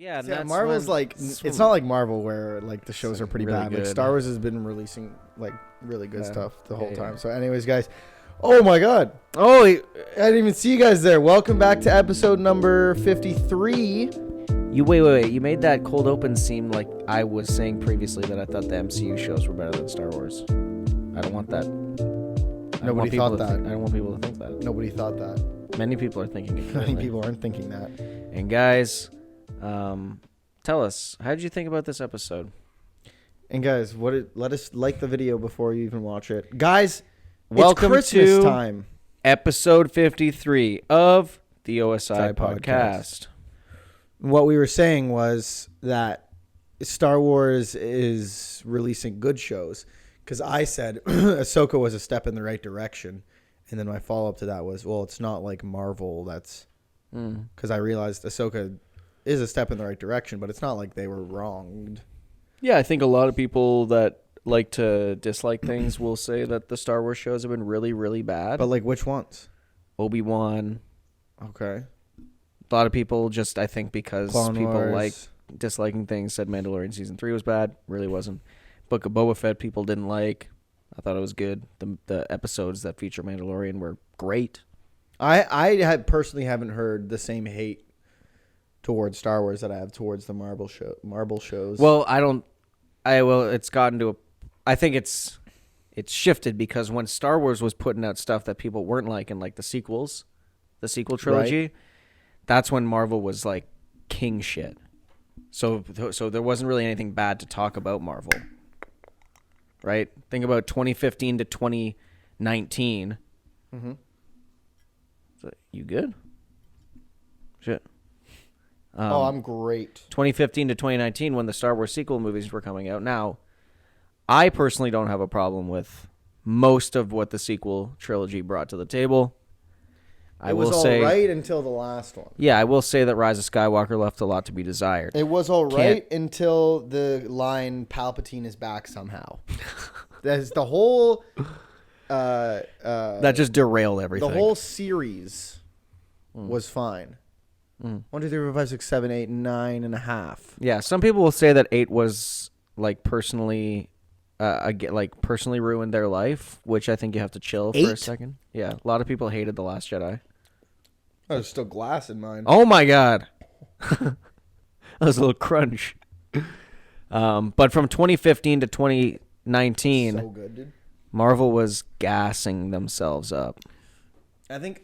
Yeah, and Yeah, that's Marvel's when, like it's not like Marvel where like the shows are pretty really bad. Like good. Star Wars has been releasing like really good Yeah. stuff the whole Yeah, time. yeah. So, anyways, guys, oh my God, I didn't even see you guys there. Welcome back to episode number 53. Wait. You made that cold open seem like I was saying previously that I thought the MCU shows were better than Star Wars. I don't want that. Nobody thought that. I don't want people to think that. Nobody thought that. Many people are thinking it. Many currently. people aren't thinking that. And guys, tell us, how did you think about this episode? And guys, let us like the video before you even watch it. Guys, Welcome it's Christmas to time. Episode 53 of the O.S.I. podcast. What we were saying was that Star Wars is releasing good shows. Because I said Ahsoka was a step in the right direction. And then my follow-up to that was, well, it's not like Marvel. That's because I realized Ahsoka is a step in the right direction, but it's not like they were wronged. Yeah, I think a lot of people that like to dislike things will say that the Star Wars shows have been really, really bad. But like which ones? Obi-Wan. Okay. A lot of people just, I think, because Clone people Wars. like disliking things, said Mandalorian Season 3 was bad. Really wasn't. Book of Boba Fett people didn't like. I thought it was good. The episodes that feature Mandalorian were great. I personally haven't heard the same hate towards Star Wars that I have towards the Marvel shows. Well, it's gotten to a... I think it's shifted because when Star Wars was putting out stuff that people weren't liking, like the sequel trilogy, Right. That's when Marvel was like king shit. So there wasn't really anything bad to talk about Marvel. Right? Think about 2015 to 2019. Mm-hmm. So, you good? Shit. I'm great. 2015 to 2019 when the Star Wars sequel movies were coming out. Now, I personally don't have a problem with most of what the sequel trilogy brought to the table. It was all right until the last one. Yeah, I will say that Rise of Skywalker left a lot to be desired. It was all right until the line Palpatine is back somehow. That's the whole that just derailed everything. The whole series was fine. 1, 2, 3, 4, 5, 6, 7, 8, 9.5. Yeah, some people will say that 8 was like personally ruined their life, which I think you have to chill for a 8? second. Yeah, a lot of people hated The Last Jedi. Oh, there's still glass in mine. Oh my god. That was a little crunch. But from 2015 to 2019, So good, dude. Marvel was gassing themselves up. I think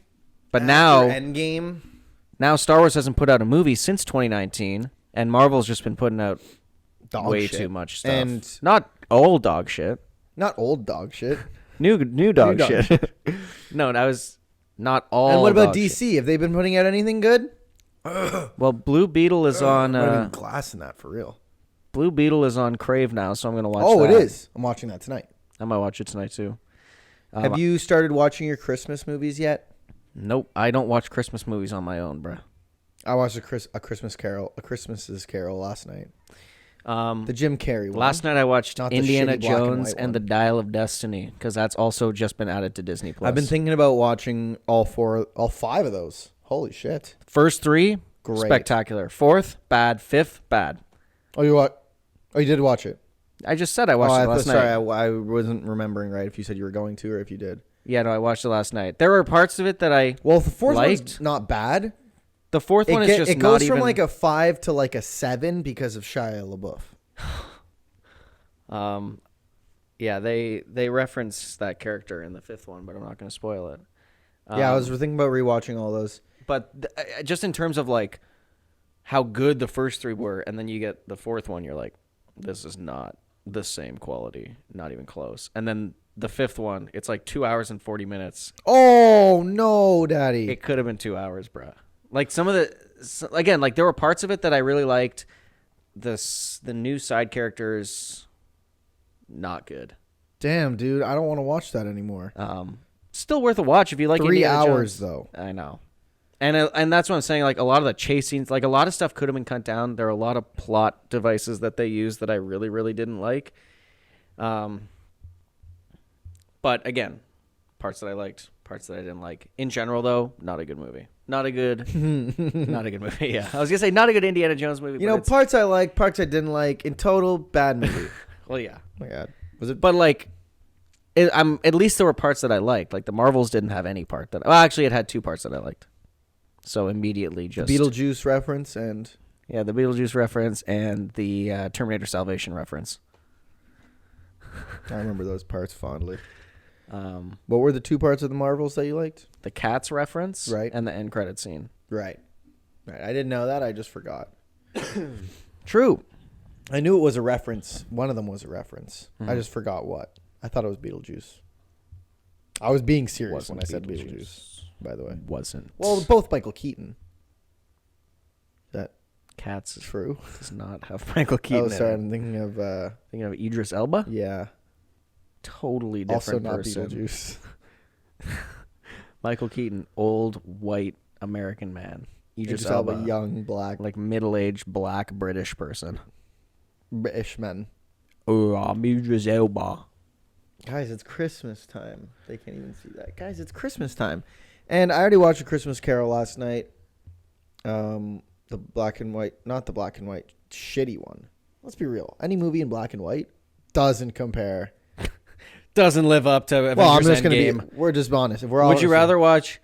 But after Endgame, now Star Wars hasn't put out a movie since 2019, and Marvel's just been putting out way shit. too much stuff. And not old dog shit. not old dog shit. New dog dog shit. No, that was not all. And what about dog DC? shit. Have they been putting out anything good? Well, Blue Beetle is on. Might have been glass in that for real. Blue Beetle is on Crave now, so I'm gonna watch. Oh, that. it is. I'm watching that tonight. I might watch it tonight too. Have you started watching your Christmas movies yet? Nope, I don't watch Christmas movies on my own, bruh. I watched a Christmas Carol last night. The The Jim Carrey one. last night I watched Not the Indiana shitty black and Jones white and one. the Dial of Destiny because that's also just been added to Disney Plus. I've been thinking about watching all 5 of those. Holy shit! First 3, Great. spectacular. 4th, bad. 5th, bad. Oh, you did watch it. I just said I watched it last night. Sorry, I wasn't remembering right if you said you were going to or if you did. Yeah, no, I watched it last night. There were parts of it that I Well, the fourth one's liked. not bad. The 4th one is just it goes not from even. like a 5 to like a 7 because of Shia LaBeouf. Yeah, they reference that character in the 5th one, but I'm not going to spoil it. Yeah, I was thinking about rewatching all those. But just in terms of like how good the first 3 were, and then you get the 4th one, you're like, this is not the same quality, not even close. And then the 5th one, it's like 2 hours and 40 minutes. Oh no, Daddy! It could have been 2 hours, bruh. Like some of again, like there were parts of it that I really liked. The new side characters, not good. Damn, dude, I don't want to watch that anymore. Still worth a watch if you like 3 Indiana hours Jones. though. I know. And that's what I'm saying. Like a lot of the chase scenes, like a lot of stuff could have been cut down. There are a lot of plot devices that they use that I really, really didn't like. But again, parts that I liked, parts that I didn't like. In general, though, not a good movie. not a good movie. Yeah, I was gonna say not a good Indiana Jones movie. You know, parts I like, parts I didn't like. In total, bad movie. well, yeah. Oh my God, was it? But like, at least there were parts that I liked. Like the Marvels didn't have any part that. Well, actually, it had 2 parts that I liked. So immediately, just Beetlejuice reference and the Beetlejuice reference and the Terminator Salvation reference. I remember those parts fondly. What What were the 2 parts of the Marvels that you liked? the Cats reference, Right. and the end credit scene. Right. I didn't know that. I just forgot. True. I knew it was a reference. One of them was a reference. I Mhm. just forgot what. I thought it was Beetlejuice. I was being serious Wasn't when I said Beetlejuice, by the way. Wasn't. Well, both Michael Keaton. Is that Cats true? does not have Michael Keaton. Oh, sorry. in it. I'm thinking of, Thinking of Idris Elba. yeah. Totally Also different not person. Beetlejuice. Michael Keaton, old white American man. Idris Elba, young, black, like middle-aged black British person. British men. Oh, I'm Idris Elba. Guys, it's Christmas time. They can't even see that. Guys, it's Christmas time. And I already watched A Christmas Carol last night. The black and white, not the black and white, shitty one. Let's be real. Any movie in black and white doesn't compare. Doesn't live up to Avengers Well, I'm just going Endgame. to be, we're just honest. If we're all Would you rather watch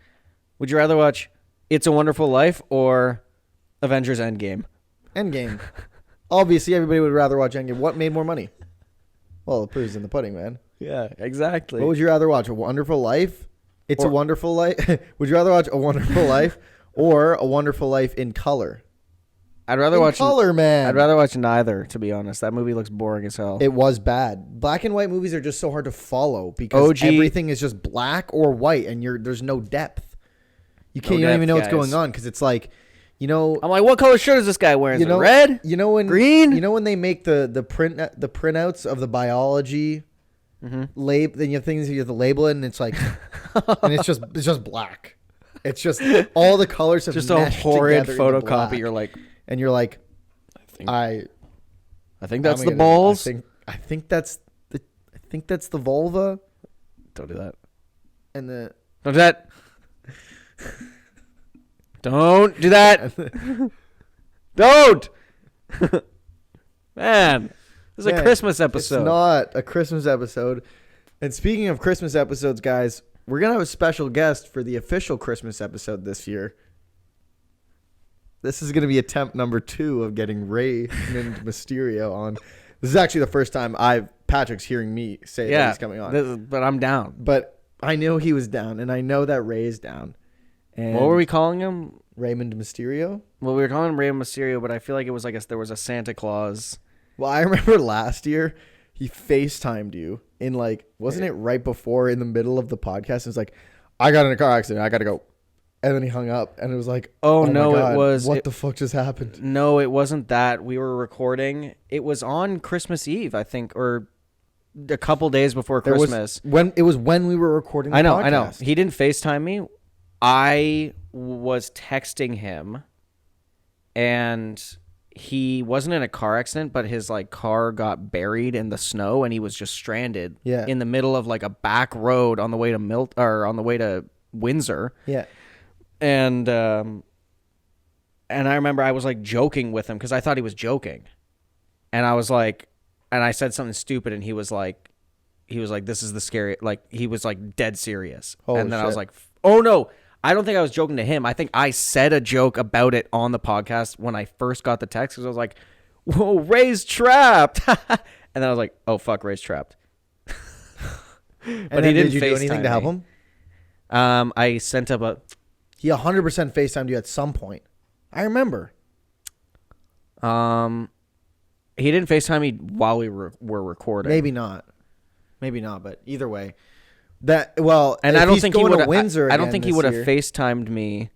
It's a Wonderful Life or Avengers Endgame? Endgame. Obviously, everybody would rather watch Endgame. What made more money? Well, the proof's in the pudding, man. Yeah, exactly. What would you rather watch? A Wonderful Life? It's a Wonderful Life? Would you rather watch A Wonderful Life or A Wonderful Life in color? I'd rather In watch color, man. I'd rather watch neither, to be honest. That movie looks boring as hell. It was bad. Black and white movies are just so hard to follow because OG everything is just black or white, and there's no depth. You don't even know what's going on because it's like, you know. I'm like, what color shirt is this guy wearing? You Is know, it red? You know when green? You know when they make the printouts of the biology label, then you have things you have to label it, and it's like, and it's just black. It's just all the colors have Just a meshed horrid together into black. photocopy. You're like, and you're like, I think that's the gonna- balls. I think that's the vulva Don't do that. and the. Don't do that. Don't do that. Don't. Man, this is a Christmas episode. It's not a Christmas episode. And speaking of Christmas episodes, guys, we're going to have a special guest for the official Christmas episode this year. This is going to be attempt number 2 of getting Raymond Mysterio on. This is actually the first time Patrick's hearing me say that he's coming on. But I'm down. But I know he was down, and I know that Ray is down. And What were we calling him? Raymond Mysterio? Well, we were calling him Rey Mysterio, but I feel like it was there was a Santa Claus. Well, I remember last year he FaceTimed you in wasn't it right before in the middle of the podcast? It was like, I got in a car accident. I got to go. And then he hung up and it was like, Oh, my no, God, it was. What the fuck just happened? No, it wasn't that. We were recording. It was on Christmas Eve, I think, or a couple days before Christmas. When we were recording the I know. podcast. He didn't FaceTime me. I was texting him, and he wasn't in a car accident, but his car got buried in the snow, and he was just stranded in the middle of a back road on the way to on the way to Windsor. Yeah. And I remember I was joking with him because I thought he was joking, and I was like, and I said something stupid, and he was like, this is the scary, he was dead serious. Holy and then I shit. was like, oh no, I don't think I was joking to him. I think I said a joke about it on the podcast when I first got the text because I was like, whoa, Ray's trapped. And then I was like, oh fuck, Ray's trapped. But And he then didn't did you do anything FaceTime to help me. him? I sent up a. He 100% FaceTimed you at some point. I remember. He didn't FaceTime me while we were recording. Maybe not, but either way. And I don't think he would have. Windsor I don't think he would have year. FaceTimed me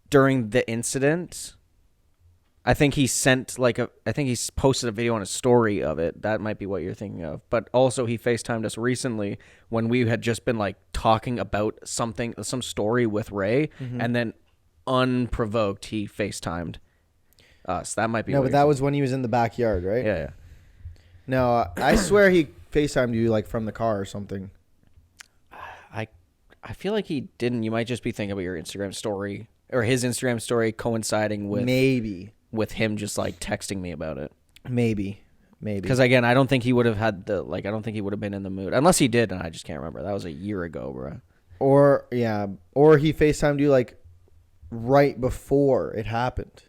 during the incident. I think he sent I think he posted a video on a story of it. That might be what you're thinking of. But also he FaceTimed us recently when we had just been talking about some story with Ray, and then unprovoked he FaceTimed us. That might be. No, what but you're that was when he was in the backyard, right? Yeah. No, I swear he FaceTimed you from the car or something. I feel like he didn't. You might just be thinking about your Instagram story. or his Instagram story coinciding with Maybe. with him just like texting me about it. Maybe. Because again, I don't think he would have had the I don't think he would have been in the mood unless he did, and I just can't remember. That was a year ago, bro. Or he FaceTimed you like right before it happened.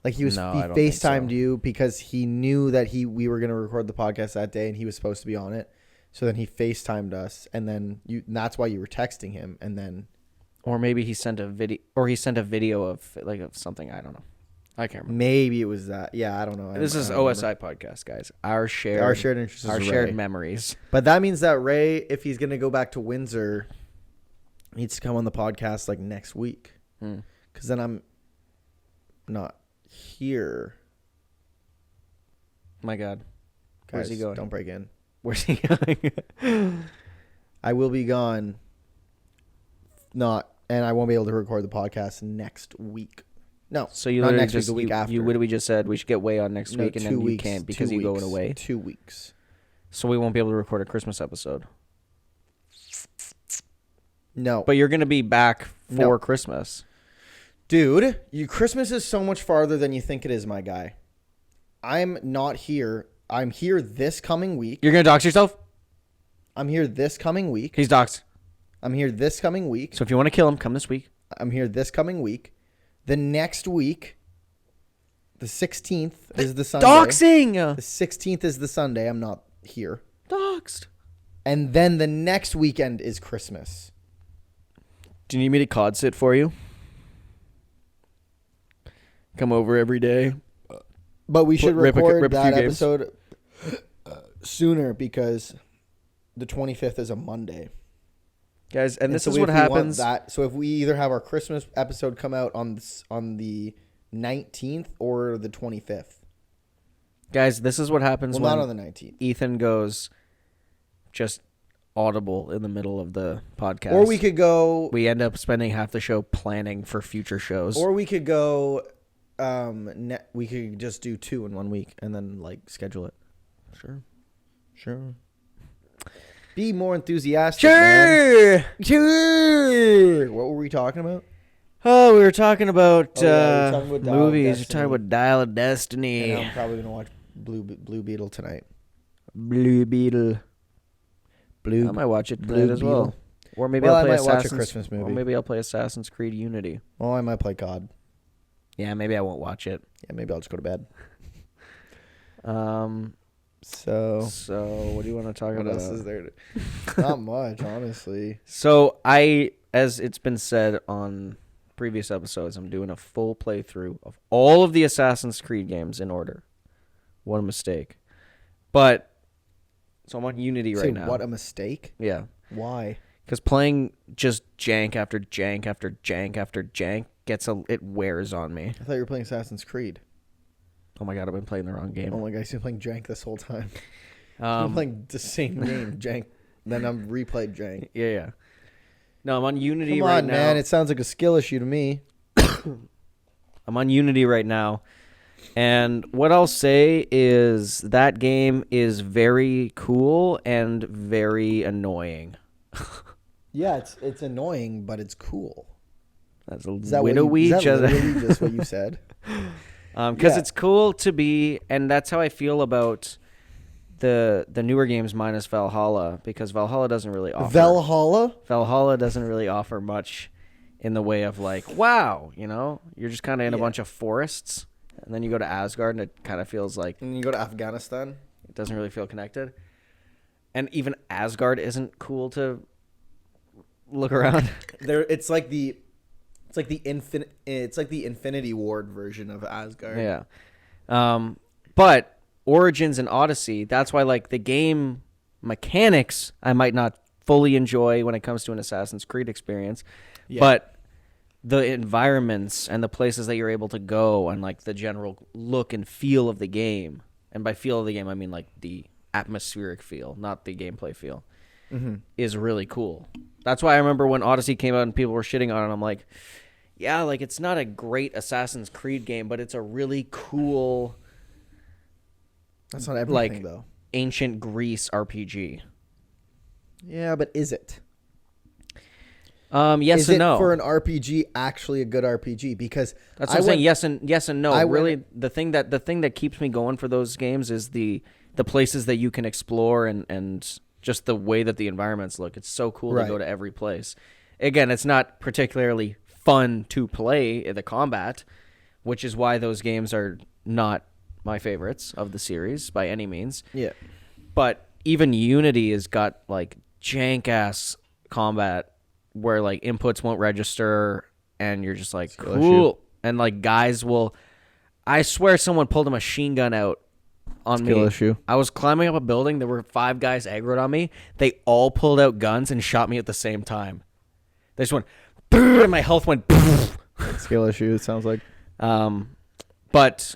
Like he I don't think FaceTimed so. you because he knew that we were gonna record the podcast that day and he was supposed to be on it. So then he FaceTimed us, and then and that's why you were texting him, and then. Or maybe he sent a video of of something. I don't know. I can't remember. Maybe it was that. Yeah, I don't know. This is I don't O.S.I. podcast, guys. Our shared interest is our Ray. shared memories. But that means that Ray, if he's gonna go back to Windsor, needs to come on the podcast like next week. Because then I'm not here. My God, Guys, where's he going? Don't break in. Where's he going? I will be gone. And I won't be able to record the podcast next week. No, So you not literally next week, the week after. You literally just said we should get way on next No, week, and 2 then weeks, you can't because 2 you going weeks, away. 2 weeks. So we won't be able to record a Christmas episode. No, But you're gonna be back for No. Christmas. dude, Christmas is so much farther than you think it is, my guy. I'm not here. I'm here this coming week. You're gonna dox yourself? I'm here this coming week. He's doxed. I'm here this coming week. So if you want to kill him, come this week. I'm here this coming week. The next week, the 16th is the Sunday. Doxing. The 16th is the Sunday. I'm not here. Doxed. And then the next weekend is Christmas. Do you need me to cod sit for you? Come over every day. But we should rip a record few that games. episode sooner because the 25th is a Monday. Guys, and this so is if what we want happens. So if we either have our Christmas episode come out on the 19th or the 25th. Guys, this is what happens Well, when not on the 19th. Ethan goes just audible in the middle of the podcast. Or we could go. We end up spending half the show planning for future shows. Or we could go. We could just do 2 in 1 week and then schedule it. Sure. Be more enthusiastic. Man. Sure. What were we talking about? Oh, we were talking about, we were talking about Dial of movies. We're Destiny. talking about Dial of Destiny. And I'm probably gonna watch Blue Beetle tonight. Blue Beetle. I might watch it tonight Blue as well. Beetle. Or maybe Well, I'll play I might watch a Assassin's Christmas movie. Or maybe I'll play Assassin's Creed Unity. Well, I might play COD. Yeah, maybe I won't watch it. Yeah, maybe I'll just go to bed. So So what do you want to talk what about? else is there? Not much, honestly. So as it's been said on previous episodes, I'm doing a full playthrough of all of the Assassin's Creed games in order. What a mistake. But so I'm on Unity right now. What a mistake. Yeah. Why? Because playing just jank after jank after jank after jank it wears on me. I thought you were playing Assassin's Creed. Oh my god, I've been playing the wrong game. Oh my god, you've been playing Jank this whole time. I've been Um, playing the same game, Jank. Then I'm replayed Jank. yeah. No, I'm on Unity Come right on, now. man. It sounds like a skill issue to me. I'm on Unity right now. And what I'll say is that game is very cool and very annoying. Yeah, it's annoying, but it's cool. That's a Is that widowy literally just what you said? because Yeah. it's cool to be, and that's how I feel about the newer games minus Valhalla, because Valhalla doesn't really offer Valhalla? doesn't really offer much in the way of wow, you're just kind of in a Yeah. bunch of forests, and then you go to Asgard and it kind of feels like And you go to Afghanistan? it doesn't really feel connected. And even Asgard isn't cool to look around. It's like the Infinity Ward version of Asgard. Yeah. But Origins and Odyssey, that's why the game mechanics I might not fully enjoy when it comes to an Assassin's Creed experience. Yeah. But the environments and the places that you're able to go and the general look and feel of the game. And by feel of the game, I mean the atmospheric feel, not the gameplay feel, is really cool. That's why I remember when Odyssey came out and people were shitting on it. I'm like, yeah, it's not a great Assassin's Creed game, but it's a really cool That's not everything, though. ancient Greece RPG. Yeah, but is it? Yes Is and it no. for an RPG actually a good RPG? Because That's what I'm saying. Yes and no. I Really, the thing that keeps me going for those games is the places that you can explore and just the way that the environments look. It's so cool to go to every place. Again, it's not particularly fun to play the combat, which is why those games are not my favorites of the series by any means. Yeah. But even Unity has got like jank ass combat where like inputs won't register and you're just like cool. And like guys will, I swear someone pulled a machine gun out on me. Issue. I was climbing up a building. There were 5 guys aggroed on me. They all pulled out guns and shot me at the same time. They just went, and my health went. Skill issue. It sounds like. But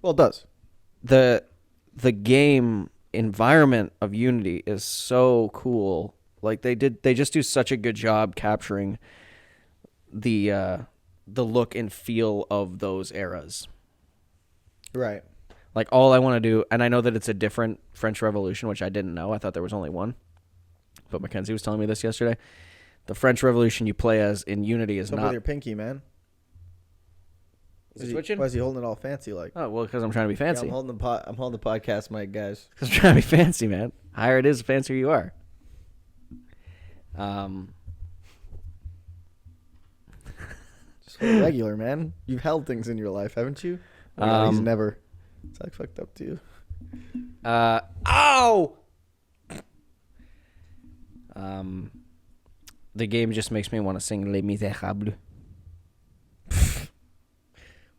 Well, it does. the game environment of Unity is so cool. Like they just do such a good job capturing the look and feel of those eras. Right. Like all I want to do, and I know that it's a different French Revolution, which I didn't know. I thought there was only one. But Mackenzie was telling me this yesterday. The French Revolution you play as in Unity is not. With your pinky, man. Is it switching? Why is he holding it all fancy like? Oh well, because I'm trying to be fancy. Yeah, I'm holding the podcast mic, guys. Because I'm trying to be fancy, man. Higher it is, the fancier you are. Just regular, man. You've held things in your life, haven't you? Oh, God, he's never. It's like fucked up to you. Ow! The game just makes me want to sing Les Miserables.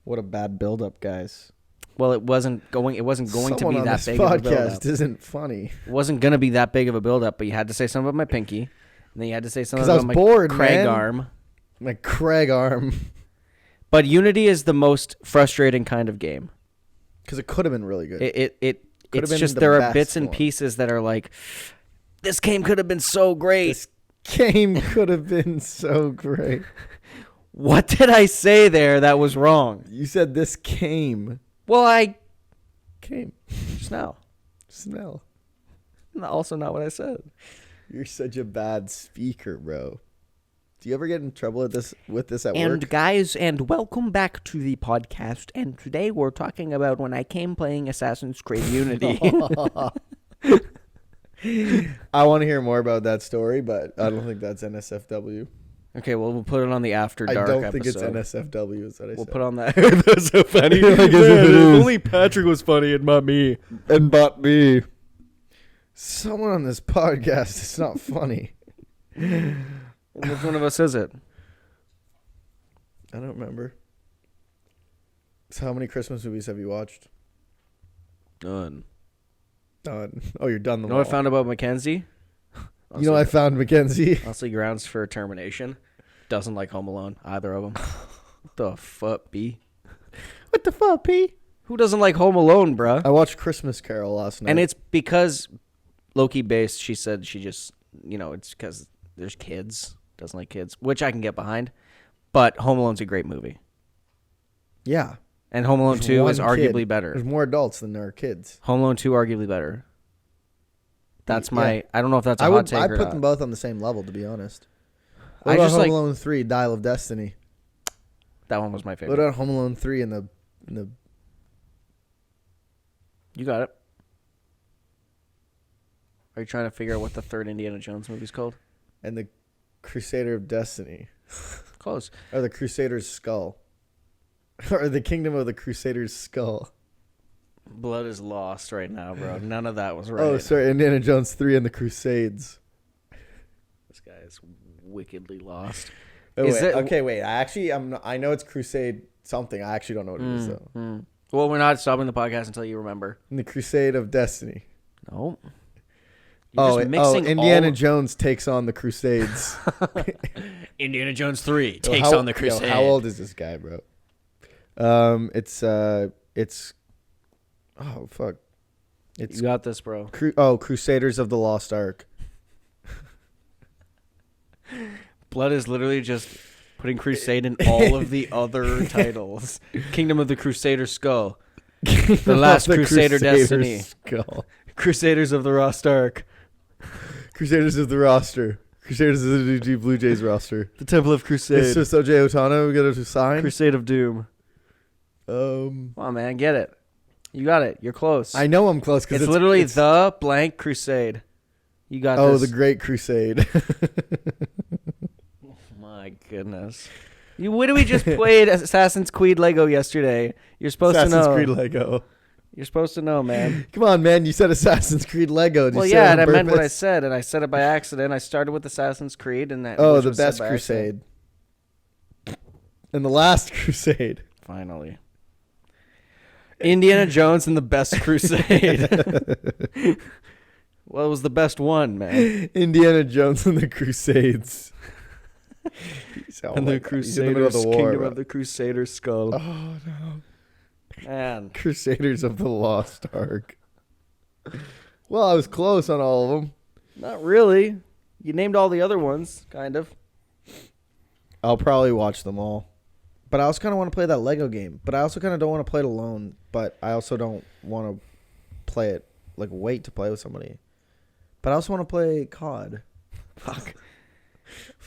What a bad build-up, guys. Well, it wasn't going to be that big of a build-up. Podcast isn't funny. It wasn't going to be that big of a build-up, but you had to say something about my pinky, and then you had to say something 'Cause I about was my bored, Craig man. arm. My Craig arm. But Unity is the most frustrating kind of game. Because it could have been really good. It's been just the there are best bits and one. pieces that are like, this game could have been so great. This game could have been so great. What did I say there that was wrong? You said this came. Well, I Came. just now. Smell. Also not what I said. You're such a bad speaker, bro. Do you ever get in trouble with this at And work? guys, and welcome back to the podcast. And today we're talking about when I came playing Assassin's Creed Unity. I want to hear more about that story, but I don't think that's NSFW. Okay, well, we'll put it on the After I Dark don't think it's episode. NSFW, is what I We'll said. put on that. That's so funny. I guess if it is. Only Patrick was funny and not me. And but me. Someone on this podcast is not funny. Which one of us is it? I don't remember. So how many Christmas movies have you watched? None. Done. Oh, you're done. You know what I found about Mackenzie? You know, I found Mackenzie. Honestly, grounds for termination. Doesn't like Home Alone, either of them. What the fuck, B? What the fuck, P? Who doesn't like Home Alone, bruh? I watched Christmas Carol last night. And it's because Loki based, she said she just, it's because there's kids. Doesn't like kids, which I can get behind. But Home Alone's a great movie. Yeah. And Home Alone There's 2 is one arguably kid. better. There's more adults than there are kids. Home Alone 2 arguably better. That's my... Yeah. I don't know if that's a I hot would. take I or put not. them both on the same level, to be honest. What I about just Home like... Alone 3, Dial of Destiny? That one was my What favorite. about Home Alone 3 in the You got it. Are you trying to figure out what the third Indiana Jones movie's called? and the Crusader of Destiny? Close. Or the Crusader's Skull? Or the Kingdom of the Crusader's Skull? Blood is lost right now, bro. None of that was right. Oh, sorry, Indiana Jones 3 and the Crusades. This guy is wickedly lost. Oh, Is wait. it- Okay, wait. I know it's Crusade something. I actually don't know what it is, though. Well, we're not stopping the podcast until you remember. And the Crusade of Destiny. No. You're just mixing Indiana all... Jones takes on the Crusades. Indiana Jones 3 Yo, takes on the Crusade. How old is this guy, bro? It's oh fuck. It's You got this, bro. Crusaders of the Lost Ark. Blood is literally just putting Crusade in all of the other titles. Kingdom of the Crusader Skull. The Last Crusader Destiny. Skull. Crusaders of the Lost Ark. Crusaders of the Roster. Crusaders is the Blue Jays roster. The Temple of Crusade. It's just OJ Otano. We got to sign. Crusade of Doom. Um, Come on, man. Get it. You got it. You're close. I know I'm close because it's literally the blank Crusade. You got this. Oh, the Great Crusade. My goodness. What did we just played Assassin's Creed Lego yesterday? You're supposed to know. Assassin's Creed Lego. You're supposed to know, man. Come on, man. You said Assassin's Creed Lego. Did Well, you say yeah, it and on I meant what I purpose? said, and I said it by accident. I started with Assassin's Creed, and that. Oh, which the was said best by accident. Crusade. And the last Crusade. Finally. Indiana Jones and the Best Crusade. Well, it was the best one, man. Indiana Jones and the Crusades. And the Crusaders, Kingdom of the Crusader Skull. Oh, no. Man. Crusaders of the Lost Ark. Well, I was close on all of them. Not really. You named all the other ones, kind of. I'll probably watch them all. But I also kind of want to play that Lego game. But I also kind of don't want to play it alone. But I also don't want to play it, like, wait to play with somebody. But I also want to play COD. Fuck.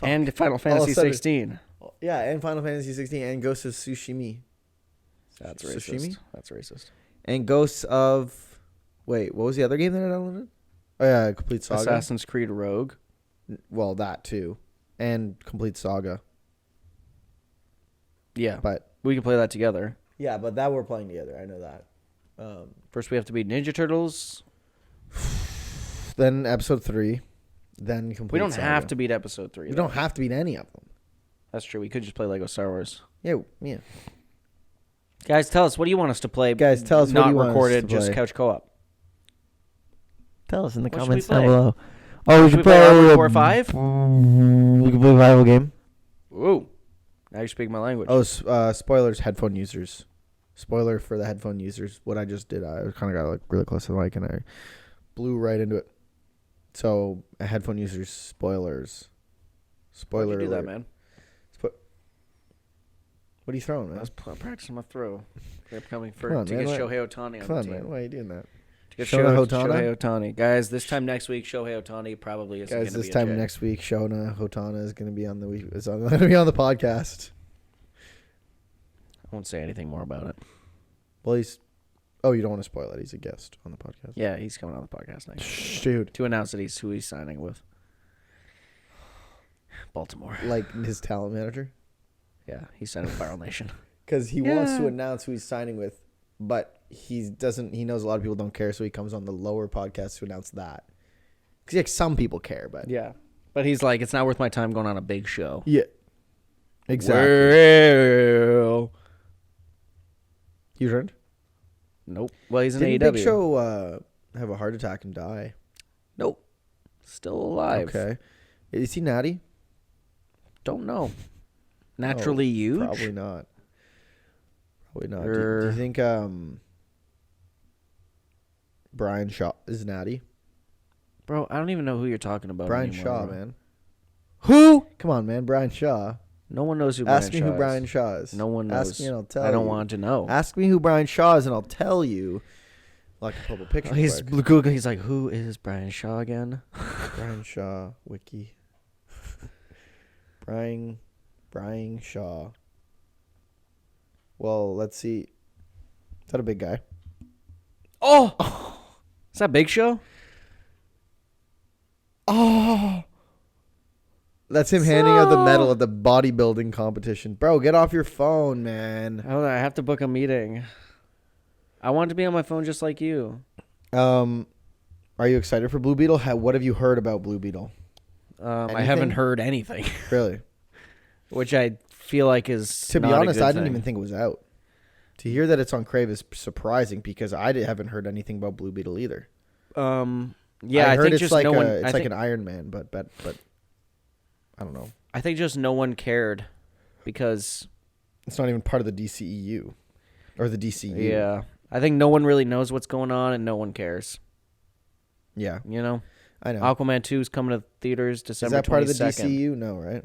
And Final Fantasy 16. Yeah, and Final Fantasy 16 and Ghost of Tsushima. That's racist. Sashimi? That's racist. And Ghosts of... Wait, what was the other game that I downloaded? Oh, yeah, Complete Saga. Assassin's Creed Rogue. Well, that too. And Complete Saga. Yeah, But... we can play that together. Yeah, but that we're playing together. I know that. First, we have to beat Ninja Turtles. Then Episode 3. Then Complete We don't Saga. have to beat Episode 3. We though. don't have to beat any of them. That's true. We could just play Lego Star Wars. Yeah. Guys, tell us, what do you want us to play? Guys, tell us what not you want us recorded, to just play. couch co-op. Tell us in the What should comments we down play? below. Oh, we Should should we play play Armored Core 5? We can play a rival game. Ooh. Now you speak my language. Oh, spoilers, headphone users. Spoiler for the headphone users. What I just did, I kind of got like really close to the mic and I blew right into it. So, headphone users, spoilers. Spoiler Why'd you do alert. that, man? What are you throwing, I man? was practicing my throw. For upcoming Come on, to man, get what- Shohei Ohtani on Come the on, team. man. Why are you doing that? To get Shohei Ohtani? Shohei Ohtani. Guys, this time next week, Shohei Ohtani probably isn't going Guys, to be this a time J. next week, Shona Hotana is going to be on the going to be on the podcast. I won't say anything more about it. Well, he's... Oh, you don't want to spoil it. He's a guest on the podcast. Yeah, he's coming on the podcast next week Dude. to announce that who he's signing with. Baltimore. Like his talent manager? Yeah, he's signing with Viral Nation. Because he wants Yeah. to announce who he's signing with, but he doesn't. He knows a lot of people don't care, so he comes on the lower podcast to announce that. Because like some people care, but Yeah. But he's like, it's not worth my time going on a big show. yeah, exactly. Well, You turned? nope. Well, he's in Didn't AEW. Big Show have a heart attack and die? Nope. Still alive. Okay. Is he natty? Don't know. Naturally huge? Probably not. Probably not. Do you think Brian Shaw is natty? Bro, I don't even know who you're talking about Brian anymore, Shaw, bro. man. Who? Come on, man. Brian Shaw. No one knows who Brian Shaw Ask is. me who Brian Shaw is. No one knows. Ask me and I'll tell you. I don't want to know. Ask me who Brian Shaw is and I'll tell you. Like a couple pictures. He's quick. Google. He's like, who is Brian Shaw again? Brian Shaw wiki. Brian Shaw. Well, let's see. Is that a big guy? Oh, is that Big Show? Oh, that's him handing out the medal at the bodybuilding competition. Bro, get off your phone, man. Hold on, I have to book a meeting. I want to be on my phone just like you. Are you excited for Blue Beetle? What have you heard about Blue Beetle? I haven't heard anything, Really? which I feel like is To be not a honest, good I didn't thing. even think it was out. To hear that it's on Crave is surprising because haven't heard anything about Blue Beetle either. Yeah, I heard think it's just like no one. it's I like think, an Iron Man, but I don't know. I think just no one cared because It's not even part of the DCEU or the DCU. yeah, I think no one really knows what's going on and no one cares. Yeah, You know, I know. Aquaman 2 is coming to theaters Is December that part of the 22nd. DCU? No, right?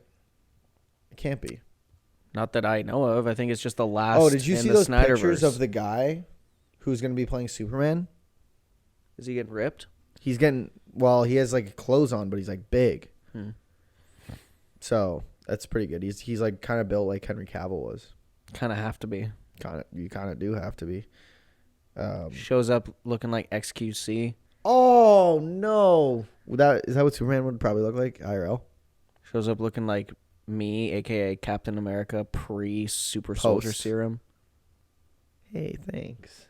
It can't be. Not that I know of. I think it's just the last. Oh, did you in see the those pictures Snyderverse. of the guy who's going to be playing Superman? Is he getting ripped? He's getting, well, he has like clothes on, but he's like big. So that's pretty good. He's like kind of built like Henry Cavill was. Kind of have to be. You kind of do have to be. Shows up looking like XQC. Oh no! Is that what Superman would probably look like IRL? Shows up looking like me, aka Captain America, pre Super Soldier Serum. Hey, thanks.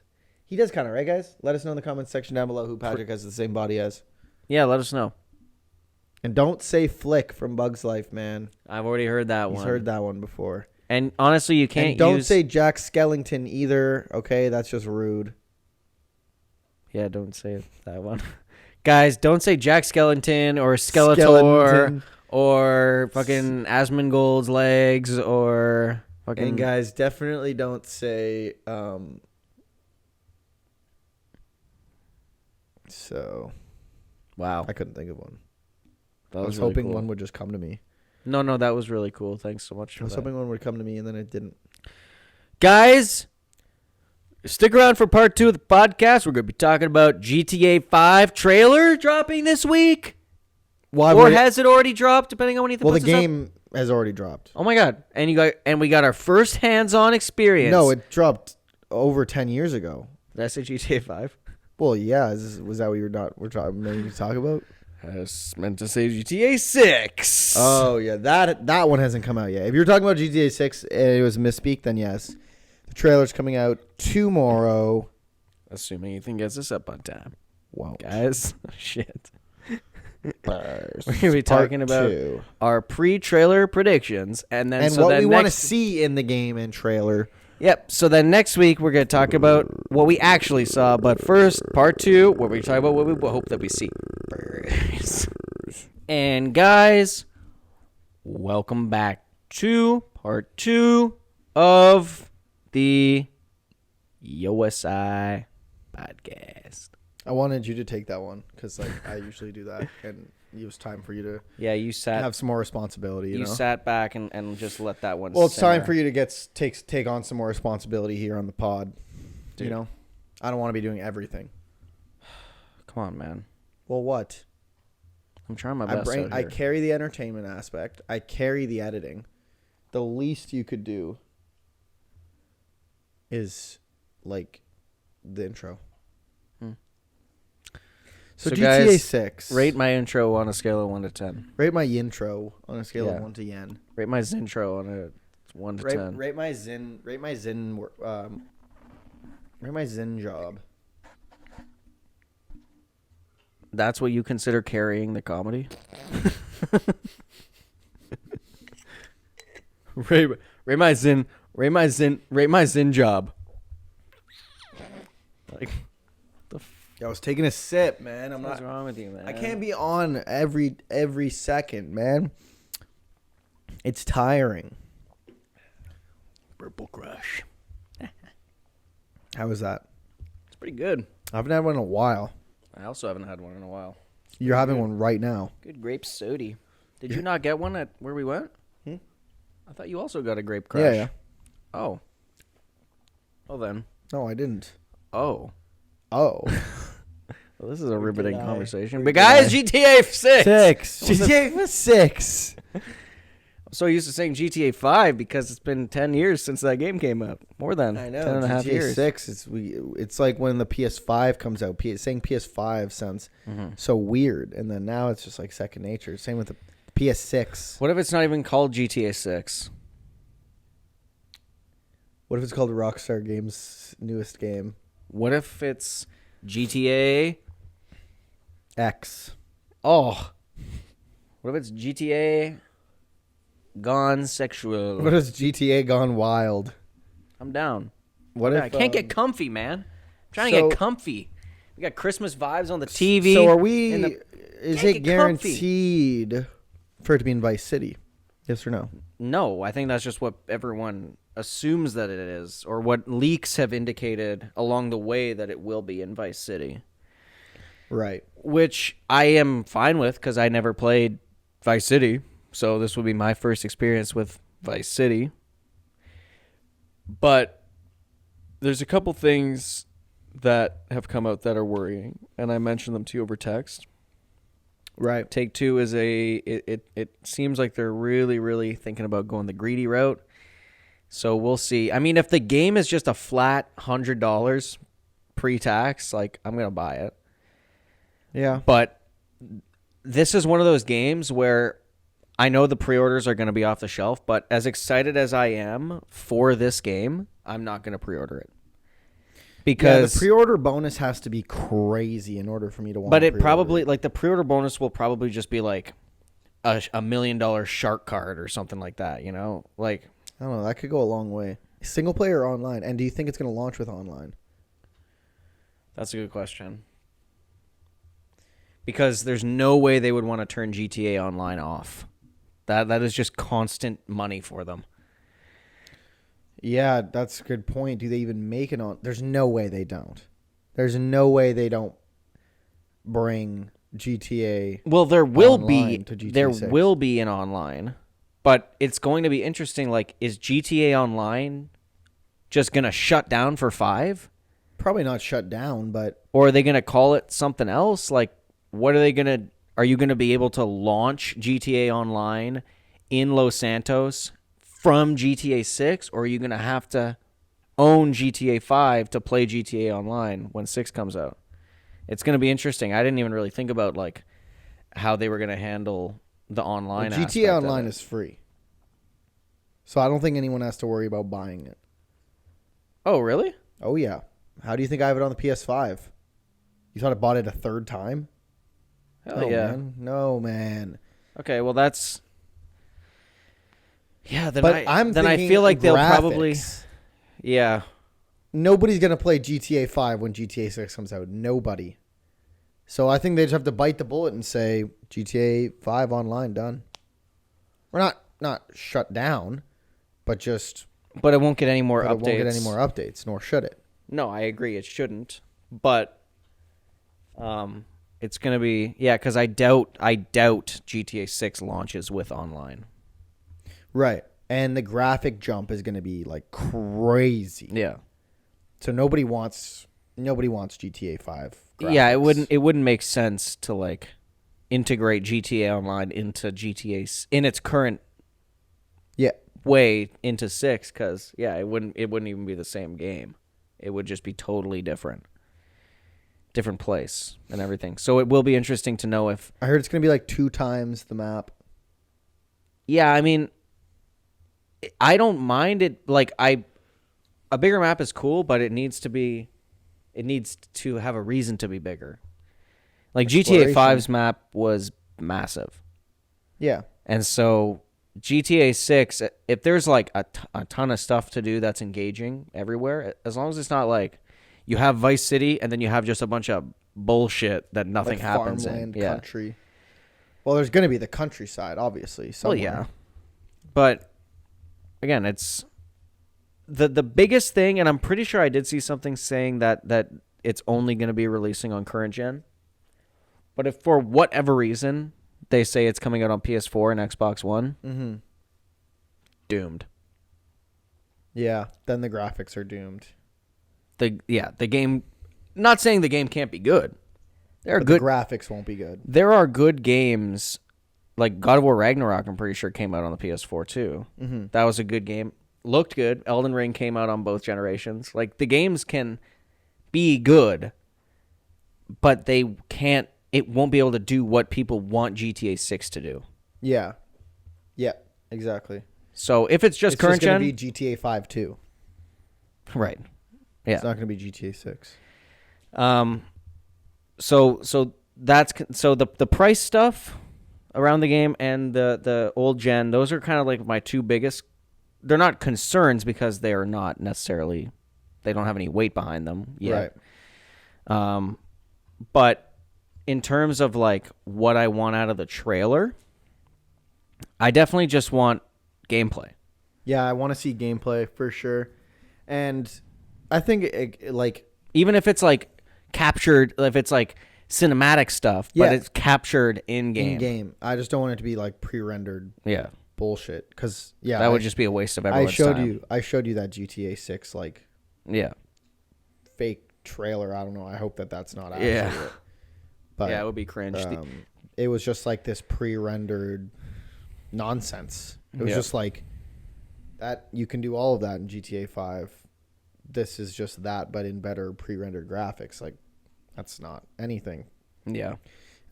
He does kind of, right, guys? Let us know in the comments section down below who Patrick has the same body as. Yeah, let us know. And don't say Flick from Bug's Life, man. I've already heard that one. He's heard that one before. And honestly, you can't and don't say Jack Skellington either, okay? That's just rude. Yeah, don't say that one. Guys, don't say Jack Skellington or Skeletor or fucking Asmongold's legs or fucking... And guys, definitely don't say... So... Wow. I couldn't think of one. I was really hoping cool. one would just come to me. No, that was really cool. Thanks so much for I was that. hoping one would come to me, and then it didn't. Guys, stick around for part 2 of the podcast. We're going to be talking about GTA 5 trailer dropping this week. Or has it already dropped, depending on when you think Well, the game has already dropped. Oh my god. And we got our first hands-on experience. No, it dropped over 10 years ago. Did I say GTA 5? Well, yeah. Was that what we're trying to talk about? I was meant to say GTA 6. Oh, yeah. That one hasn't come out yet. If you're talking about GTA 6 and it was misspeak, then yes. The trailer's coming out tomorrow. Assuming Ethan gets this up on time. Wow. Guys, shit. We're going to be Part talking about 2. our pre-trailer predictions. And what we want to see in the game and trailer. Yep. So then next week, we're going to talk about what we actually saw. But first, part 2, where we talk about what we hope that we see. And guys, welcome back to part 2 of the O.S.I. podcast. I wanted you to take that one because I usually do that, and it was time for you to you have some more responsibility. You know? sat back and just let that one. Well, it's simmer. time for you to take on some more responsibility here on the pod. Dude. You know, I don't want to be doing everything. Come on, man. Well, what? I'm trying my best. I carry the entertainment aspect. I carry the editing. The least you could do is like the intro. So GTA guys, 6. Rate my intro on a scale of 1 to 10. Rate my intro on a scale of 1 to yen. Rate my Zintro on a 1 to 10. Rate my Zin. Rate my Zin job. That's what you consider carrying the comedy? rate my Zin job. Like, I was taking a sip, man. what's wrong with you, man? I can't be on every second, man. It's tiring. Purple Crush. How was that? It's pretty good. I haven't had one in a while. I also haven't had one in a while. You're having one right now. Good grape soda. Did you not get one at where we went? Hmm? I thought you also got a grape crush. Yeah. Oh. Well then. No, I didn't. Oh. Oh. Well, this is a riveting conversation. Where But did guys, I? GTA 6. GTA 6. I'm so used to saying GTA 5 because it's been 10 years since that game came out. More than I know. 10 and a half GTA years. 6. It's like when the PS5 comes out. Saying PS5 sounds so weird, and then now it's just like second nature. Same with the PS6. What if it's not even called GTA 6? What if it's called Rockstar Games' newest game? What if it's GTA? X. Oh. What if it's GTA Gone Sexual? What is GTA Gone Wild? I'm down. What if I can't get comfy, man. I'm trying so- to get comfy. We got Christmas vibes on the TV. So are we? and Is Can't it get comfy. guaranteed for it to be in Vice City? Yes or no? No, I think that's just what everyone assumes that it is, or what leaks have indicated along the way that it will be in Vice City. Right. Which I am fine with because I never played Vice City. So this will be my first experience with Vice City. But there's a couple things that have come out that are worrying, and I mentioned them to you over text. Right. Take-Two is it seems like they're really, really thinking about going the greedy route. So we'll see. I mean, if the game is just a flat $100 pre-tax, like, I'm going to buy it. Yeah. But this is one of those games where I know the pre-orders are going to be off the shelf, but as excited as I am for this game, I'm not going to pre-order it. Because the pre-order bonus has to be crazy in order for me to want. But it probably, like, the pre-order bonus will probably just be like a $1 million shark card or something like that, you know? Like, I don't know. That could go a long way. Single player or online? And do you think it's going to launch with online? that's a good question. Because there's no way they would want to turn GTA Online off. That is just constant money for them. Yeah, that's a good point. Do they even make it on? There's no way they don't. There's no way they don't bring GTA. Well, there will online to GTA there 6. will be an online, but it's going to be interesting. Like, is GTA Online just going to shut down for 5? Probably not shut down, but Or are they going to call it something else? Like, what are they going to... Are you going to be able to launch GTA Online in Los Santos from GTA 6? Or are you going to have to own GTA 5 to play GTA Online when 6 comes out? It's going to be interesting. I didn't even really think about, like, how they were going to handle the online aspect GTA of Online it. is free. So I don't think anyone has to worry about buying it. Oh, really? Oh, yeah. How do you think I have it on the PS5? You thought I bought it a third time? Hell No, yeah. man. No, man. Okay, well, that's... Yeah, then But I I'm thinking feel like they'll probably... graphics. Yeah. Nobody's going to play GTA 5 when GTA 6 comes out. Nobody. So I think they just have to bite the bullet and say GTA 5 online done. We're not shut down, but just But it won't get any more but updates. it won't get any more updates, nor should it. No, I agree. It shouldn't. But it's going to be... Yeah, because I doubt GTA 6 launches with online. Right. And the graphic jump is going to be like crazy. Yeah. So nobody wants GTA 5 graphics. Yeah, it wouldn't make sense to, like, integrate GTA Online into GTA in its current way into 6 cuz it wouldn't even be the same game. It would just be totally different place and everything. So it will be interesting to know if I heard it's going to be like 2 times the map. Yeah, I mean, I don't mind it. Like, a bigger map is cool, but it needs to have a reason to be bigger. Like, GTA 5's map was massive. Yeah. And so GTA 6, if there's like a ton of stuff to do that's engaging everywhere, as long as it's not like you have Vice City and then you have just a bunch of bullshit that nothing like happens farmland, in. country. Well, there's going to be the countryside, obviously. Somewhere. Well, yeah. But again, it's the biggest thing, and I'm pretty sure I did see something saying that it's only going to be releasing on current gen. But if for whatever reason they say it's coming out on PS4 and Xbox One, doomed. Yeah, then the graphics are doomed. The game. Not saying the game can't be good. There are But good the graphics won't be good. There are good games, like God of War Ragnarok. I'm pretty sure came out on the PS4 too. Mm-hmm. That was a good game. Looked good. Elden Ring came out on both generations. Like, the games can be good, but they can't. It won't be able to do what people want GTA 6 to do. Yeah. Yeah, exactly. So if it's just current gen, it's going to be GTA 5 too. Right. Yeah. It's not going to be GTA 6. So that's the price stuff around the game and the old gen. Those are kind of like my two biggest. They're not concerns because they are not necessarily. They don't have any weight behind them yet. Right. But in terms of, like, what I want out of the trailer, I definitely just want gameplay. Yeah, I want to see gameplay for sure. And I think even if it's like captured, if it's like cinematic stuff, but it's captured in game. In game. I just don't want it to be like pre-rendered bullshit cuz that would just be a waste of everyone's time. I showed you that GTA 6 like fake trailer. I don't know. I hope that's not actually it. But yeah, it would be cringe. it was just like this pre-rendered nonsense. It was just like that. You can do all of that in GTA 5. This is just that, but in better pre-rendered graphics. Like, that's not anything. Yeah.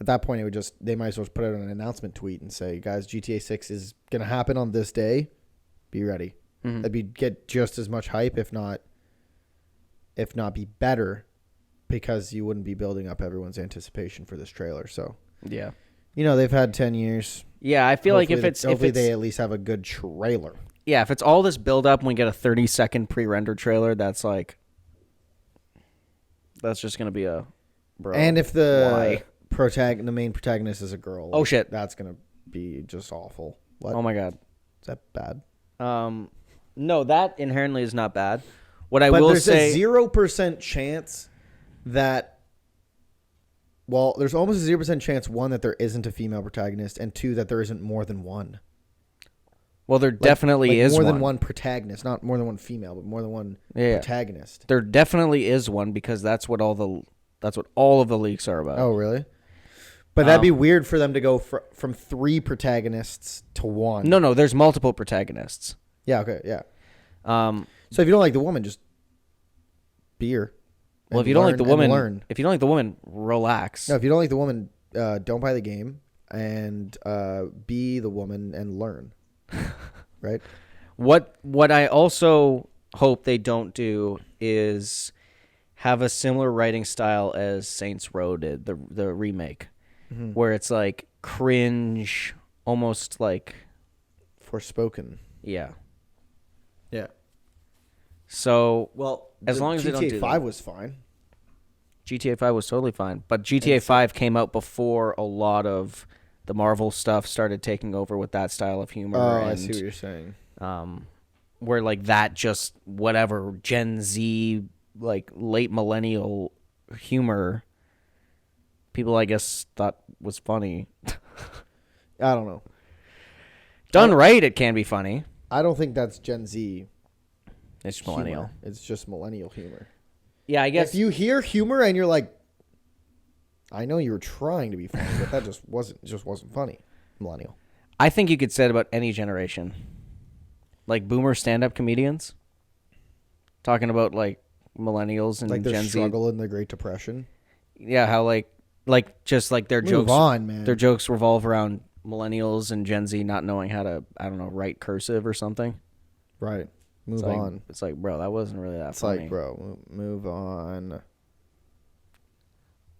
At that point, they might as well put out an announcement tweet and say, guys, GTA 6 is going to happen on this day. Be ready. That'd get just as much hype, if not be better, because you wouldn't be building up everyone's anticipation for this trailer. So, yeah. They've had 10 years. Yeah, I feel like hopefully they at least have a good trailer. Yeah, if it's all this build up and we get a 30-second pre-rendered trailer, that's just going to be a bro. And if the main protagonist is a girl. Oh, shit. That's going to be just awful. What? Oh, my God. Is that bad? No, that inherently is not bad. But there's a 0% chance that... Well, there's almost a 0% chance, one, that there isn't a female protagonist, and two, that there isn't more than one. Well, there definitely is more one. than one protagonist, not more than one female, but more than one protagonist. There definitely is one, because that's what all of the leaks are about. Oh, really? But that'd be weird for them to go from 3 protagonists to 1. No, there's multiple protagonists. Yeah, okay, yeah. So if you don't like the woman, just be her. Well, if you don't like the woman, relax. No, if you don't like the woman, don't buy the game and be the woman and learn. Right? What I also hope they don't do is have a similar writing style as Saints Row did, the remake, where it's like cringe, almost like Forspoken. Yeah. Yeah. So, as long as they don't do GTA 5 was fine. GTA 5 was totally fine, but GTA 5 came out before a lot of the Marvel stuff started taking over with that style of humor. Oh, I see what you're saying. Where like that just whatever Gen Z, like late millennial humor, people I guess thought was funny. I don't know. Done right, it can be funny. I don't think that's Gen Z. It's just millennial. Humor. It's just millennial humor. Yeah, I guess. If you hear humor and you're like, I know you were trying to be funny, but that just wasn't funny. Millennial. I think you could say it about any generation. Like boomer stand-up comedians talking about like millennials and like their Gen Z struggle in the Great Depression. Yeah, how like just like their jokes. Move on, man. Their jokes revolve around millennials and Gen Z not knowing how to, I don't know, write cursive or something. Right. Move on. It's like, bro, that wasn't really that funny. It's like, bro, move on.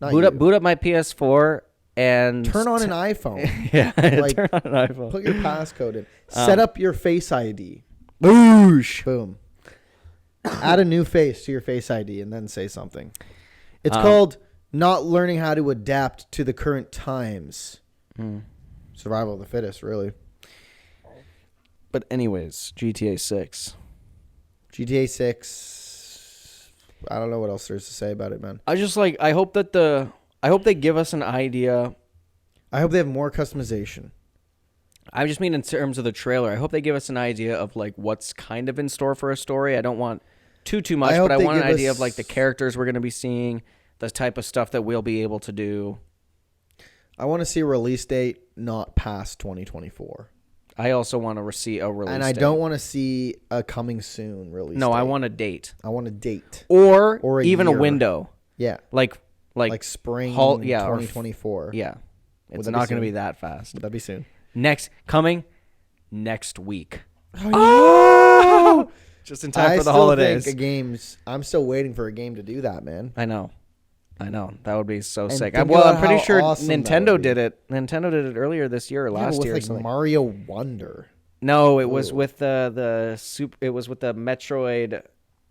Boot up my PS4 and turn on an iPhone. Yeah, like, turn on an iPhone. Put your passcode in. Set up your Face ID. Boosh. Boom. Add a new face to your Face ID and then say something. It's called not learning how to adapt to the current times. Survival of the fittest, really. But anyways, GTA 6. GTA 6. I don't know what else there's to say about it, man. I hope they give us an idea. I hope they have more customization. I just mean in terms of the trailer. I hope they give us an idea of like what's kind of in store for a story. I don't want too much, but I want an idea of like the characters we're going to be seeing, the type of stuff that we'll be able to do. I want to see a release date not past 2024. I also want to see a release date. And I don't want to see a coming soon release date. I want a date. I want a date. Or even year. a window. Yeah. Like spring 2024. Yeah. It's not going to be that fast. Would that be soon? Coming next week. Oh! Just in time for the holidays. I'm still waiting for a game to do that, man. I know. That would be so sick. I'm pretty sure awesome Nintendo did it. Nintendo did it earlier this year or last year. With like Mario Wonder. No, it was with the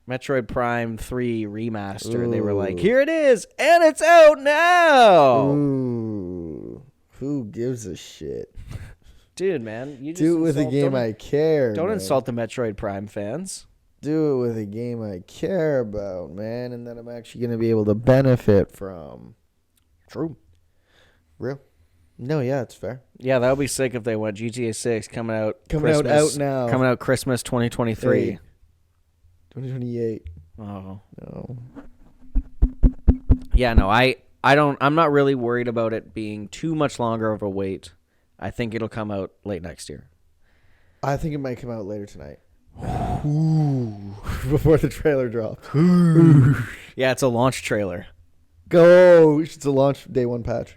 Metroid Prime 3 remaster. Ooh. They were like, "Here it is, and it's out now." Ooh. Who gives a shit? Dude, man, you just do it with a game I care. Don't man. insult the Metroid Prime fans. Do it with a game I care about, man, and that I'm actually going to be able to benefit from. True. Real? No, yeah, it's fair. Yeah, that would be sick if they went GTA 6 coming out now. Coming out Christmas 2023. Hey. 2028. Oh. No. Yeah, no, I'm not really worried about it being too much longer of a wait. I think it'll come out late next year. I think it might come out later tonight. Before the trailer drops. Yeah, it's a launch trailer. Go! It's a launch day one patch.